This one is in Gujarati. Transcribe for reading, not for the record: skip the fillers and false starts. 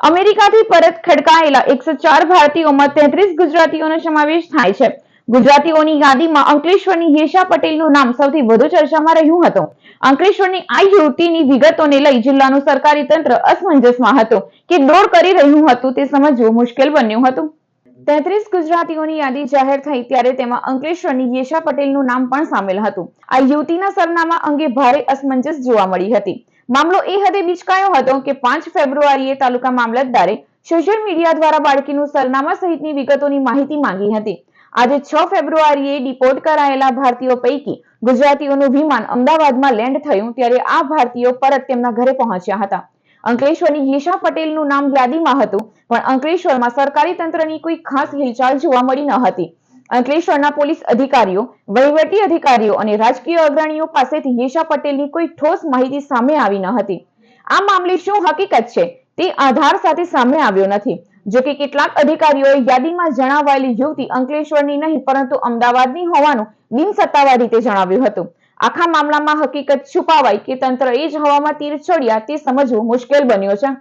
અમેરિકાથી પરત ખડકાયેલા 104 ભારતીયોમાં 33 ગુજરાતીઓનો સમાવેશ થાય છે. ગુજરાતીઓની યાદીમાં અંકલેશ્વરની યેશા પટેલનું નામ સૌથી વધુ ચર્ચામાં રહ્યું હતું. અંકલેશ્વરની આ યુવતીની વિગતોને લઈ જિલ્લાનું સરકારી તંત્ર અસમંજસમાં હતું કે દોડ કરી રહ્યું હતું તે સમજવું મુશ્કેલ બન્યું હતું. 33 ગુજરાતીઓની યાદી જાહેર થઈ ત્યારે તેમાં અંકલેશ્વરની યેશા પટેલનું નામ પણ સામેલ હતું. આ યુવતીના સરનામા અંગે ભારે અસમંજસ જોવા મળી હતી. મામલો એ હદે બિચકાયો હતો કે 5 ફેબ્રુઆરીએ તાલુકા મામલતદારે સોશિયલ મીડિયા દ્વારા બાળકીનું સરનામા સહિતની વિગતોની માહિતી માંગી હતી. આજે 6 ફેબ્રુઆરીએ ડિપોર્ટ કરાયેલા ભારતીયો પૈકી ગુજરાતીઓનું વિમાન અમદાવાદમાં લેન્ડ થયું ત્યારે આ ભારતીયો પરત તેમના ઘરે પહોંચ્યા હતા. અંકલેશ્વરની યેશા પટેલનું નામ યાદીમાં હતું, પણ અંકલેશ્વરમાં સરકારી તંત્રની કોઈ ખાસ હિલચાલ જોવા મળી ન હતી. અંકલેશ્વરના પોલીસ અધિકારીઓ, વહીવટી અધિકારીઓ અને રાજકીય અગ્રણીઓ પાસેથી યેશા પટેલની કોઈ ઠોસ માહિતી સામે આવી ન હતી. આ મામલે શું હકીકત છે તે આધાર સાથે સામે આવ્યો નથી. જોકે કેટલાક અધિકારીઓએ યાદીમાં જણાવાયેલી યુવતી અંકલેશ્વરની નહીં પરંતુ અમદાવાદની હોવાનું બિનસત્તાવાર રીતે જણાવ્યું હતું. આખા મામલામાં હકીકત છુપાવાઈ કે તંત્ર એ જ હવામાં તીર છોડ્યા તે સમજવું મુશ્કેલ બન્યો છે.